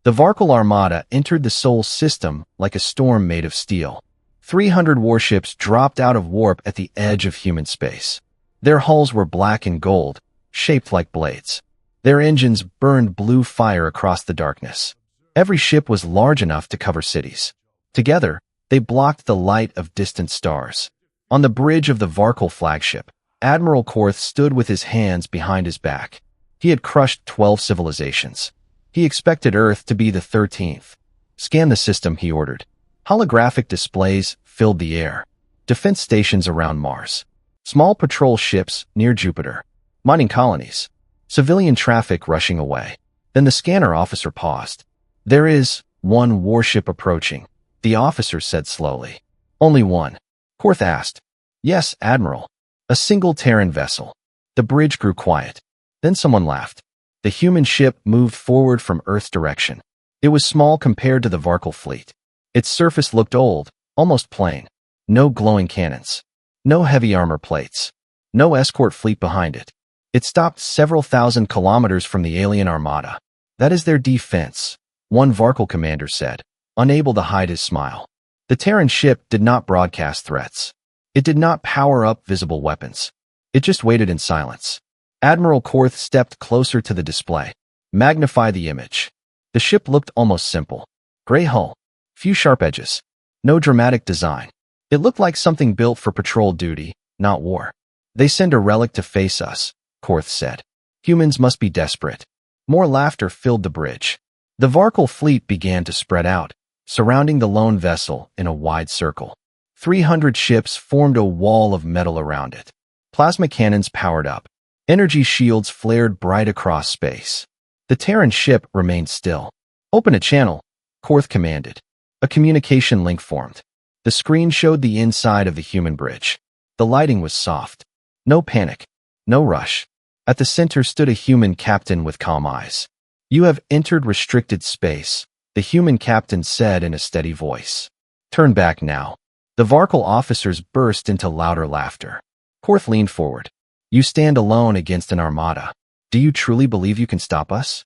The Varkal Armada entered the Sol system like a storm made of steel. 300 warships dropped out of warp at the edge of human space. Their hulls were black and gold, shaped like blades. Their engines burned blue fire across the darkness. Every ship was large enough to cover cities. Together, they blocked the light of distant stars. On the bridge of the Varkal flagship, Admiral Korth stood with his hands behind his back. He had crushed 12 civilizations. He expected Earth to be the 13th. Scan the system, he ordered. Holographic displays filled the air. Defense stations around Mars. Small patrol ships near Jupiter. Mining colonies. Civilian traffic rushing away. Then the scanner officer paused. There is one warship approaching, the officer said slowly. Only one? Korth asked. Yes, Admiral. A single Terran vessel. The bridge grew quiet. Then someone laughed. The human ship moved forward from Earth's direction. It was small compared to the Varkal fleet. Its surface looked old, almost plain. No glowing cannons. No heavy armor plates. No escort fleet behind it. It stopped several thousand kilometers from the alien armada. That is their defense, one Varkal commander said, unable to hide his smile. The Terran ship did not broadcast threats. It did not power up visible weapons. It just waited in silence. Admiral Korth stepped closer to the display. Magnify the image. The ship looked almost simple. Gray hull. Few sharp edges. No dramatic design. It looked like something built for patrol duty, not war. They send a relic to face us, Korth said. Humans must be desperate. More laughter filled the bridge. The Varkal fleet began to spread out, surrounding the lone vessel in a wide circle. 300 ships formed a wall of metal around it. Plasma cannons powered up. Energy shields flared bright across space. The Terran ship remained still. Open a channel, Korth commanded. A communication link formed. The screen showed the inside of the human bridge. The lighting was soft. No panic. No rush. At the center stood a human captain with calm eyes. You have entered restricted space, the human captain said in a steady voice. Turn back now. The Varkal officers burst into louder laughter. Korth leaned forward. You stand alone against an armada. Do you truly believe you can stop us?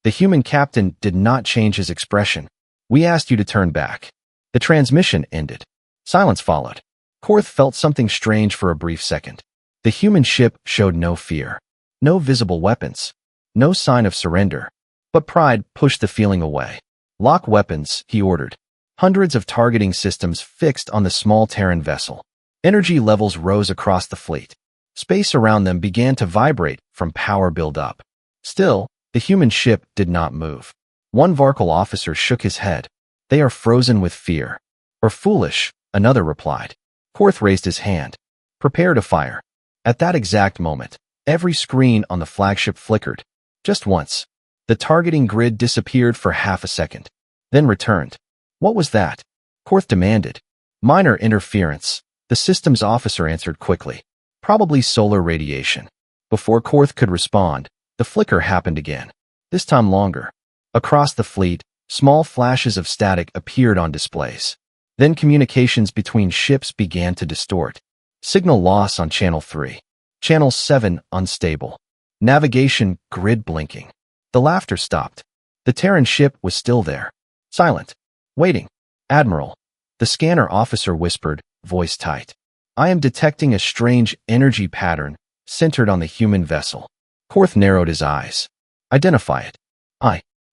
The human captain did not change his expression. We asked you to turn back. The transmission ended. Silence followed. Korth felt something strange for a brief second. The human ship showed no fear. No visible weapons. No sign of surrender. But pride pushed the feeling away. Lock weapons, he ordered. Hundreds of targeting systems fixed on the small Terran vessel. Energy levels rose across the fleet. Space around them began to vibrate from power build-up. Still, the human ship did not move. One Varkal officer shook his head. They are frozen with fear. Or foolish, another replied. Korth raised his hand. Prepare to fire. At that exact moment, every screen on the flagship flickered. Just once. The targeting grid disappeared for half a second. Then returned. What was that? Korth demanded. Minor interference, the systems officer answered quickly. Probably solar radiation. Before Korth could respond, the flicker happened again. This time longer. Across the fleet, small flashes of static appeared on displays. Then communications between ships began to distort. Signal loss on Channel 3. Channel 7 unstable. Navigation grid blinking. The laughter stopped. The Terran ship was still there. Silent. Waiting. Admiral. The scanner officer whispered, voice tight. I am detecting a strange energy pattern centered on the human vessel. Korth narrowed his eyes. Identify it.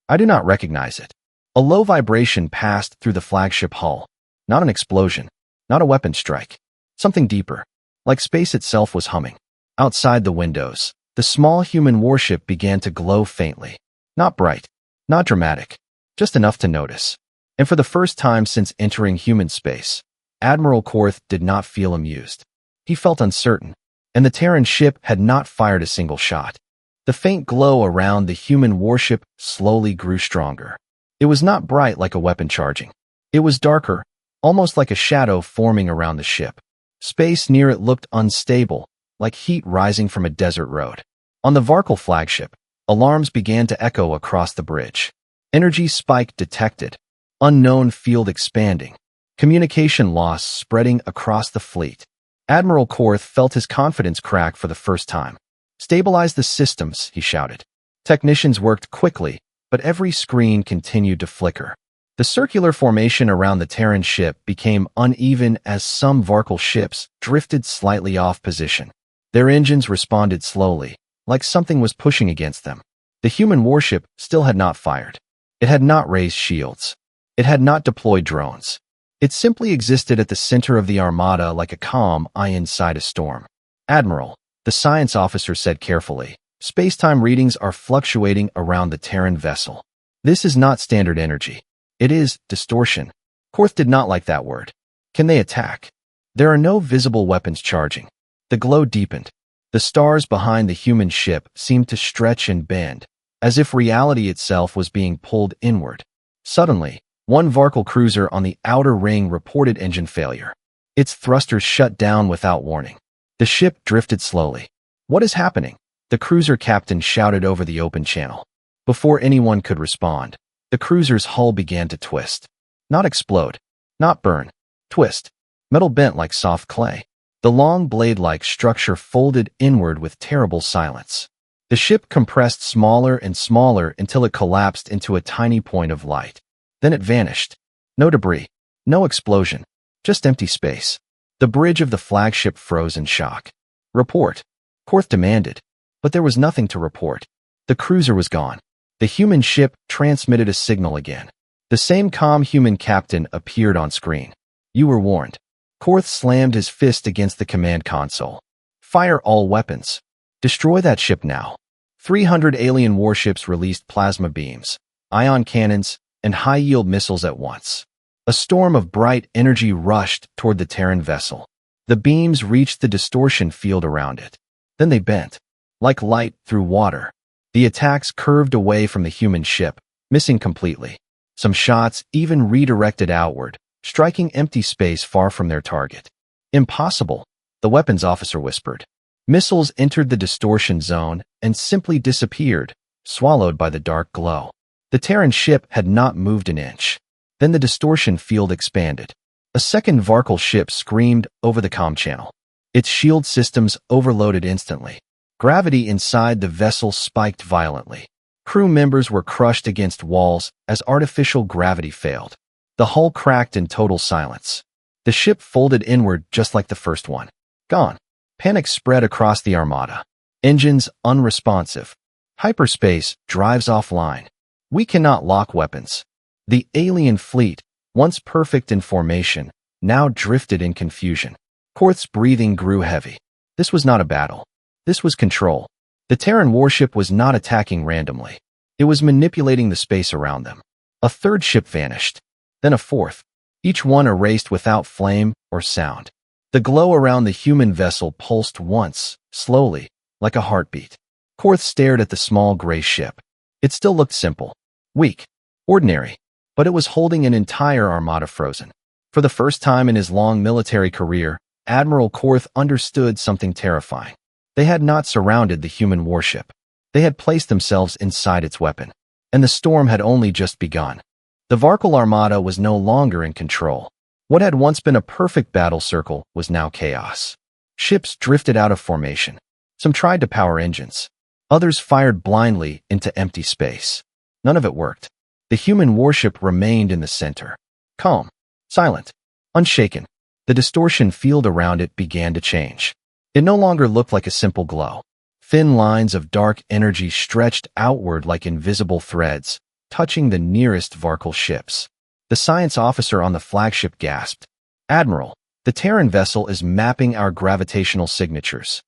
I do not recognize it. A low vibration passed through the flagship hull. Not an explosion. Not a weapon strike. Something deeper. Like space itself was humming. Outside the windows, the small human warship began to glow faintly. Not bright. Not dramatic. Just enough to notice. And for the first time since entering human space, Admiral Korth did not feel amused. He felt uncertain, and the Terran ship had not fired a single shot. The faint glow around the human warship slowly grew stronger. It was not bright like a weapon charging. It was darker, almost like a shadow forming around the ship. Space near it looked unstable, like heat rising from a desert road. On the Varkal flagship, alarms began to echo across the bridge. Energy spike detected. Unknown field expanding. Communication loss spreading across the fleet. Admiral Korth felt his confidence crack for the first time. Stabilize the systems, he shouted. Technicians worked quickly, but every screen continued to flicker. The circular formation around the Terran ship became uneven as some Varkal ships drifted slightly off position. Their engines responded slowly, like something was pushing against them. The human warship still had not fired. It had not raised shields. It had not deployed drones. It simply existed at the center of the Armada like a calm eye inside a storm. "Admiral," the science officer said carefully, "space-time readings are fluctuating around the Terran vessel. This is not standard energy. It is distortion." Korth did not like that word. "Can they attack?" "There are no visible weapons charging." The glow deepened. The stars behind the human ship seemed to stretch and bend, as if reality itself was being pulled inward. Suddenly, one Varkal cruiser on the outer ring reported engine failure. Its thrusters shut down without warning. The ship drifted slowly. "What is happening?" the cruiser captain shouted over the open channel. Before anyone could respond, the cruiser's hull began to twist. Not explode. Not burn. Twist. Metal bent like soft clay. The long blade-like structure folded inward with terrible silence. The ship compressed smaller and smaller until it collapsed into a tiny point of light. Then it vanished. No debris. No explosion. Just empty space. The bridge of the flagship froze in shock. "Report," Korth demanded. But there was nothing to report. The cruiser was gone. The human ship transmitted a signal again. The same calm human captain appeared on screen. "You were warned." Korth slammed his fist against the command console. "Fire all weapons. Destroy that ship now." 300 alien warships released plasma beams, ion cannons, and high-yield missiles at once. A storm of bright energy rushed toward the Terran vessel. The beams reached the distortion field around it. Then they bent, like light through water. The attacks curved away from the human ship, missing completely. Some shots even redirected outward, striking empty space far from their target. "Impossible," the weapons officer whispered. Missiles entered the distortion zone and simply disappeared, swallowed by the dark glow. The Terran ship had not moved an inch. Then the distortion field expanded. A second Varkal ship screamed over the comm channel. Its shield systems overloaded instantly. Gravity inside the vessel spiked violently. Crew members were crushed against walls as artificial gravity failed. The hull cracked in total silence. The ship folded inward just like the first one. Gone. Panic spread across the Armada. Engines unresponsive. Hyperspace drives offline. We cannot lock weapons. The alien fleet, once perfect in formation, now drifted in confusion. Korth's breathing grew heavy. This was not a battle. This was control. The Terran warship was not attacking randomly. It was manipulating the space around them. A third ship vanished. Then a fourth. Each one erased without flame or sound. The glow around the human vessel pulsed once, slowly, like a heartbeat. Korth stared at the small gray ship. It still looked simple, weak, ordinary, but it was holding an entire armada frozen. For the first time in his long military career, Admiral Korth understood something terrifying. They had not surrounded the human warship. They had placed themselves inside its weapon, and the storm had only just begun. The Varkal Armada was no longer in control. What had once been a perfect battle circle was now chaos. Ships drifted out of formation. Some tried to power engines. Others fired blindly into empty space. None of it worked. The human warship remained in the center. Calm, silent, unshaken. The distortion field around it began to change. It no longer looked like a simple glow. Thin lines of dark energy stretched outward like invisible threads, touching the nearest Varkal ships. The science officer on the flagship gasped. "Admiral, the Terran vessel is mapping our gravitational signatures."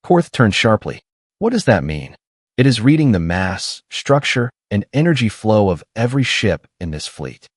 Korth turned sharply. "What does that mean?" "It is reading the mass, structure, and energy flow of every ship in this fleet."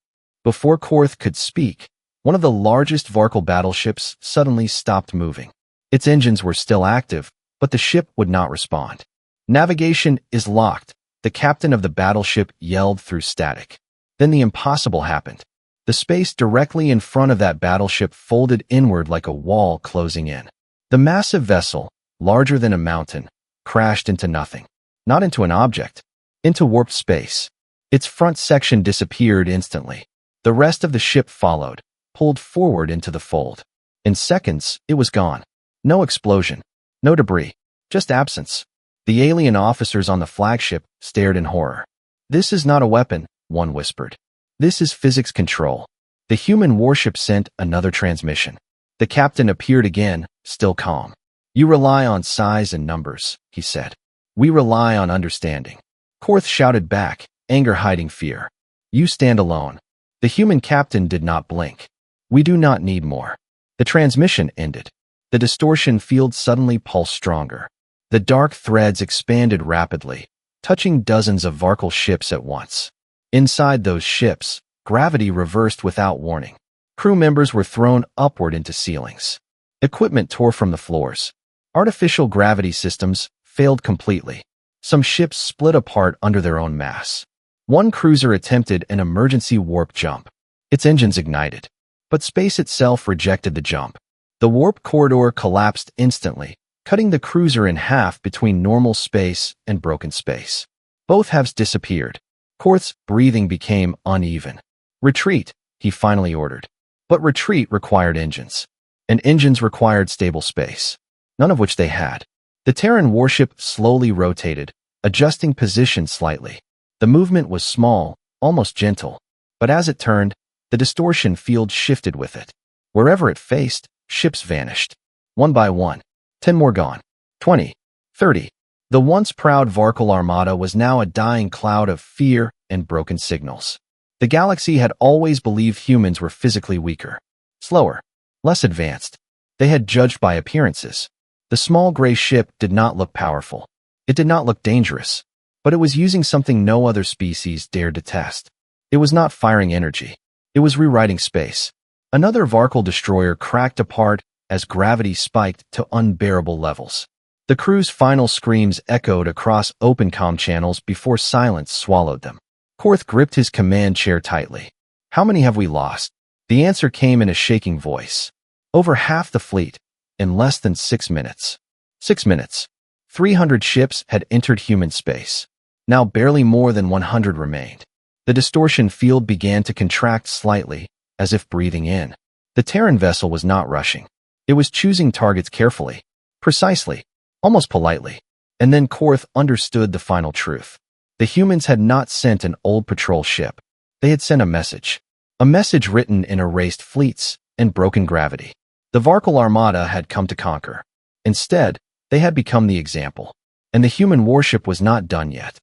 Before Korth could speak, one of the largest Varkal battleships suddenly stopped moving. Its engines were still active, but the ship would not respond. "Navigation is locked," the captain of the battleship yelled through static. Then the impossible happened. The space directly in front of that battleship folded inward like a wall closing in. The massive vessel, larger than a mountain, crashed into nothing. Not into an object, into warped space. Its front section disappeared instantly. The rest of the ship followed, pulled forward into the fold. In seconds, it was gone. No explosion, no debris, just absence. The alien officers on the flagship stared in horror. "This is not a weapon," one whispered. "This is physics control." The human warship sent another transmission. The captain appeared again, still calm. "You rely on size and numbers," he said. "We rely on understanding." Korth shouted back, anger hiding fear. "You stand alone." The human captain did not blink. "We do not need more." The transmission ended. The distortion field suddenly pulsed stronger. The dark threads expanded rapidly, touching dozens of Varkal ships at once. Inside those ships, gravity reversed without warning. Crew members were thrown upward into ceilings. Equipment tore from the floors. Artificial gravity systems failed completely. Some ships split apart under their own mass. One cruiser attempted an emergency warp jump. Its engines ignited. But space itself rejected the jump. The warp corridor collapsed instantly, cutting the cruiser in half between normal space and broken space. Both halves disappeared. Korth's breathing became uneven. "Retreat," he finally ordered. But retreat required engines. And engines required stable space. None of which they had. The Terran warship slowly rotated, adjusting position slightly. The movement was small, almost gentle. But as it turned, the distortion field shifted with it. Wherever it faced, ships vanished. One by one. 10 more gone. 20. 30. The once proud Varkal Armada was now a dying cloud of fear and broken signals. The galaxy had always believed humans were physically weaker, slower, less advanced. They had judged by appearances. The small gray ship did not look powerful. It did not look dangerous. But it was using something no other species dared to test. It was not firing energy. It was rewriting space. Another Varkal destroyer cracked apart as gravity spiked to unbearable levels. The crew's final screams echoed across open comm channels before silence swallowed them. Korth gripped his command chair tightly. "How many have we lost?" The answer came in a shaking voice. "Over half the fleet, in less than 6 minutes." 6 minutes. 300 ships had entered human space. Now barely more than 100 remained. The distortion field began to contract slightly, as if breathing in. The Terran vessel was not rushing. It was choosing targets carefully, precisely, almost politely. And then Korth understood the final truth. The humans had not sent an old patrol ship. They had sent a message. A message written in erased fleets and broken gravity. The Varkal Armada had come to conquer. Instead, they had become the example. And the human warship was not done yet.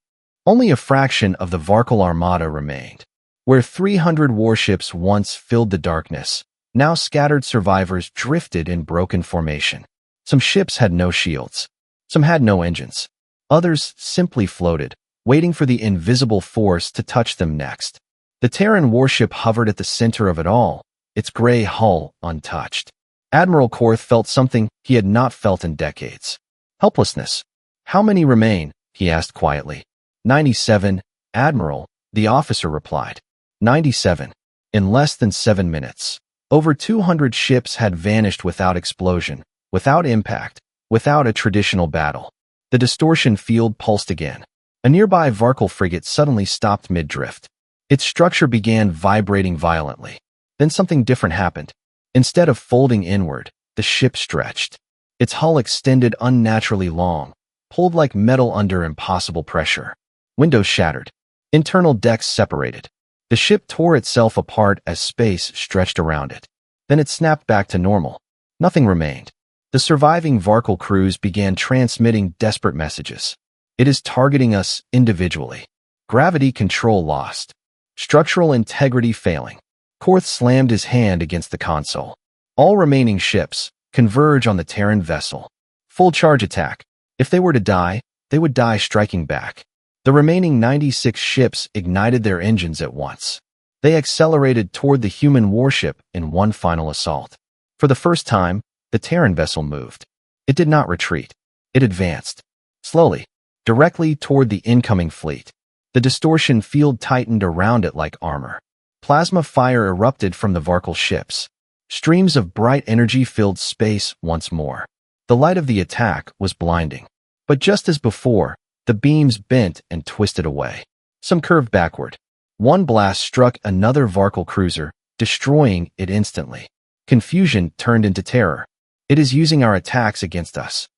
Only a fraction of the Varkal Armada remained. Where 300 warships once filled the darkness, now scattered survivors drifted in broken formation. Some ships had no shields. Some had no engines. Others simply floated, waiting for the invisible force to touch them next. The Terran warship hovered at the center of it all, its gray hull untouched. Admiral Korth felt something he had not felt in decades. Helplessness. "How many remain?" he asked quietly. 97, Admiral, the officer replied. 97. In less than 7 minutes. Over 200 ships had vanished without explosion, without impact, without a traditional battle. The distortion field pulsed again. A nearby Varkal frigate suddenly stopped mid-drift. Its structure began vibrating violently. Then something different happened. Instead of folding inward, the ship stretched. Its hull extended unnaturally long, pulled like metal under impossible pressure. Windows shattered. Internal decks separated. The ship tore itself apart as space stretched around it. Then it snapped back to normal. Nothing remained. The surviving Varkal crews began transmitting desperate messages. "It is targeting us individually. Gravity control lost. Structural integrity failing." Korth slammed his hand against the console. "All remaining ships, converge on the Terran vessel. Full charge attack. If they were to die, they would die striking back." The remaining 96 ships ignited their engines at once. They accelerated toward the human warship in one final assault. For the first time, the Terran vessel moved. It did not retreat. It advanced. Slowly, directly toward the incoming fleet. The distortion field tightened around it like armor. Plasma fire erupted from the Varkal ships. Streams of bright energy filled space once more. The light of the attack was blinding. But just as before, the beams bent and twisted away. Some curved backward. One blast struck another Varkal cruiser, destroying it instantly. Confusion turned into terror. "It is using our attacks against us."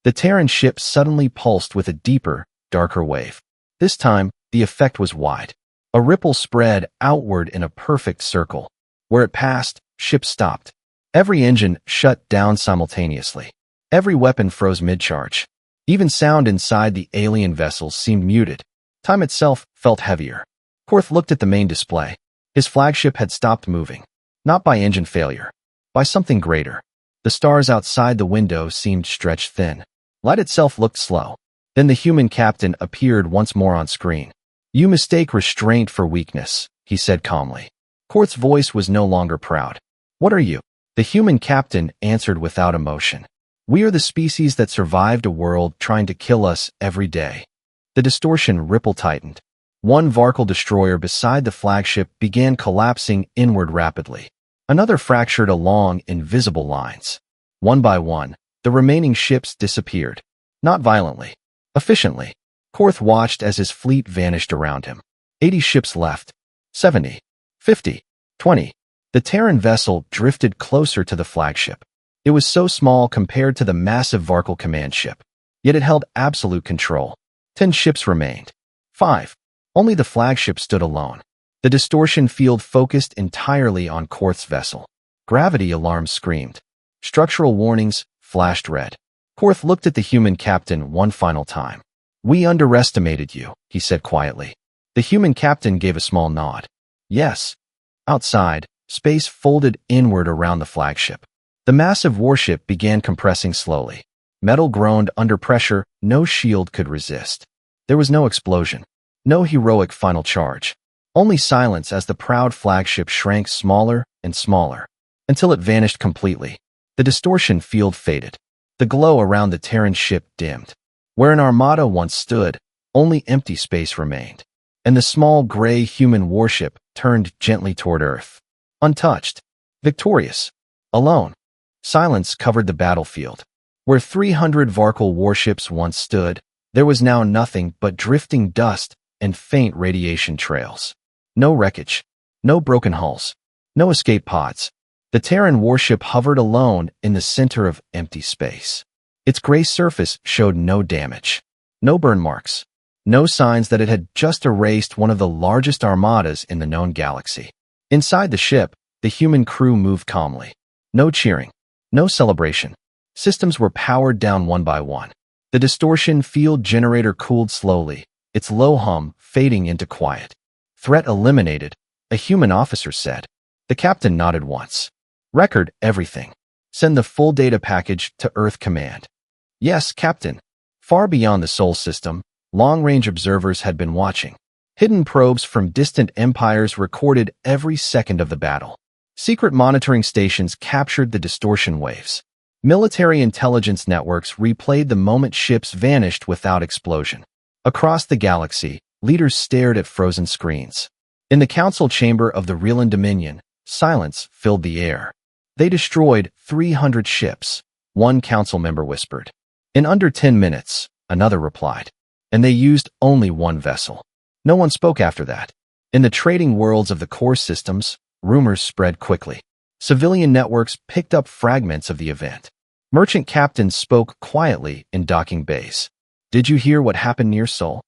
The Terran ship suddenly pulsed with a deeper, darker wave. This time, the effect was wide. A ripple spread outward in a perfect circle. Where it passed, ships stopped. Every engine shut down simultaneously. Every weapon froze mid-charge. Even sound inside the alien vessels seemed muted. Time itself felt heavier. Korth looked at the main display. His flagship had stopped moving. Not by engine failure. By something greater. The stars outside the window seemed stretched thin. Light itself looked slow. Then the human captain appeared once more on screen. "You mistake restraint for weakness," he said calmly. Korth's voice was no longer proud. "What are you?" The human captain answered without emotion. "We are the species that survived a world trying to kill us every day." The distortion ripple tightened. One Varkal destroyer beside the flagship began collapsing inward rapidly. Another fractured along invisible lines. One by one, the remaining ships disappeared. Not violently. Efficiently. Korth watched as his fleet vanished around him. 80 ships left. 70. 50. 20. The Terran vessel drifted closer to the flagship. It was so small compared to the massive Varkal command ship. Yet it held absolute control. 10 ships remained. 5. Only the flagship stood alone. The distortion field focused entirely on Korth's vessel. Gravity alarms screamed. Structural warnings flashed red. Korth looked at the human captain one final time. "We underestimated you," he said quietly. The human captain gave a small nod. "Yes." Outside, space folded inward around the flagship. The massive warship began compressing slowly. Metal groaned under pressure no shield could resist. There was no explosion. No heroic final charge. Only silence as the proud flagship shrank smaller and smaller, until it vanished completely. The distortion field faded. The glow around the Terran ship dimmed. Where an Armada once stood, only empty space remained. And the small gray human warship turned gently toward Earth. Untouched. Victorious. Alone. Silence covered the battlefield. Where 300 Varkal warships once stood, there was now nothing but drifting dust and faint radiation trails. No wreckage. No broken hulls. No escape pods. The Terran warship hovered alone in the center of empty space. Its gray surface showed no damage. No burn marks. No signs that it had just erased one of the largest armadas in the known galaxy. Inside the ship, the human crew moved calmly. No cheering. No celebration. Systems were powered down one by one. The distortion field generator cooled slowly, its low hum fading into quiet. "Threat eliminated," a human officer said. The captain nodded once. "Record everything. Send the full data package to Earth Command." "Yes, Captain." Far beyond the Sol system, long-range observers had been watching. Hidden probes from distant empires recorded every second of the battle. Secret monitoring stations captured the distortion waves. Military intelligence networks replayed the moment ships vanished without explosion. Across the galaxy, leaders stared at frozen screens. In the council chamber of the Reelan Dominion, silence filled the air. "They destroyed 300 ships," one council member whispered. "In under 10 minutes," another replied. "And they used only one vessel." No one spoke after that. In the trading worlds of the core systems, rumors spread quickly. Civilian networks picked up fragments of the event. Merchant captains spoke quietly in docking bays. "Did you hear what happened near Sol?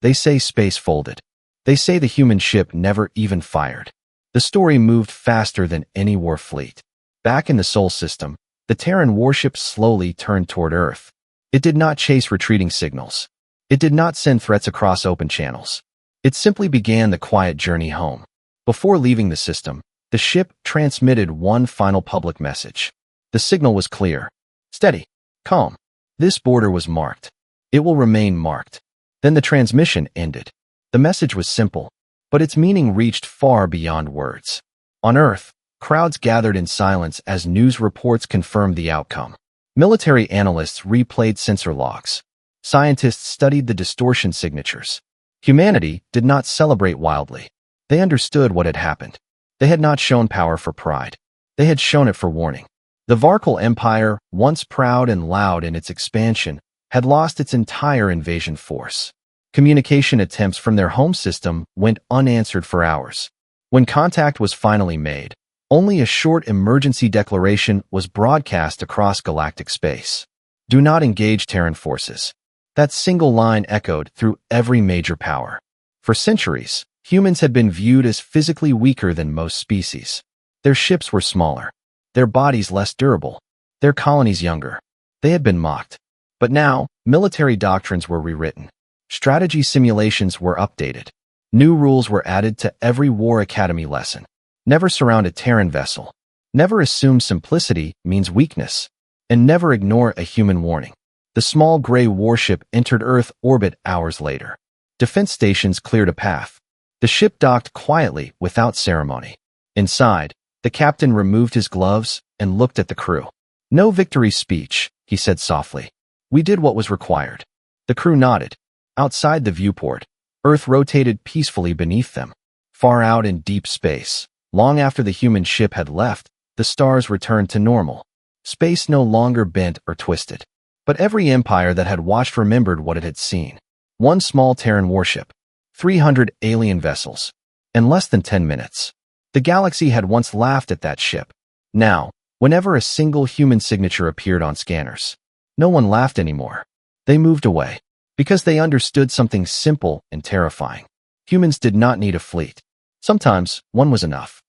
They say space folded. They say the human ship never even fired." The story moved faster than any war fleet. Back in the Sol system, the Terran warship slowly turned toward Earth. It did not chase retreating signals. It did not send threats across open channels. It simply began the quiet journey home. Before leaving the system, the ship transmitted one final public message. The signal was clear. Steady. Calm. This border was marked. It will remain marked. Then the transmission ended. The message was simple, but its meaning reached far beyond words. On Earth, crowds gathered in silence as news reports confirmed the outcome. Military analysts replayed sensor logs. Scientists studied the distortion signatures. Humanity did not celebrate wildly. They understood what had happened. They had not shown power for pride. They had shown it for warning. The Varkal Empire, once proud and loud in its expansion, had lost its entire invasion force. Communication attempts from their home system went unanswered for hours. When contact was finally made, only a short emergency declaration was broadcast across galactic space. "Do not engage Terran forces." That single line echoed through every major power. For centuries, humans had been viewed as physically weaker than most species. Their ships were smaller, their bodies less durable, their colonies younger. They had been mocked. But now, military doctrines were rewritten. Strategy simulations were updated. New rules were added to every War Academy lesson. Never surround a Terran vessel. Never assume simplicity means weakness. And never ignore a human warning. The small gray warship entered Earth orbit hours later. Defense stations cleared a path. The ship docked quietly without ceremony. Inside, the captain removed his gloves and looked at the crew. "No victory speech," he said softly. "We did what was required." The crew nodded. Outside the viewport, Earth rotated peacefully beneath them. Far out in deep space, long after the human ship had left, the stars returned to normal. Space no longer bent or twisted. But every empire that had watched remembered what it had seen. One small Terran warship, 300 alien vessels, in less than 10 minutes. The galaxy had once laughed at that ship. Now, whenever a single human signature appeared on scanners, no one laughed anymore. They moved away. Because they understood something simple and terrifying. Humans did not need a fleet. Sometimes, one was enough.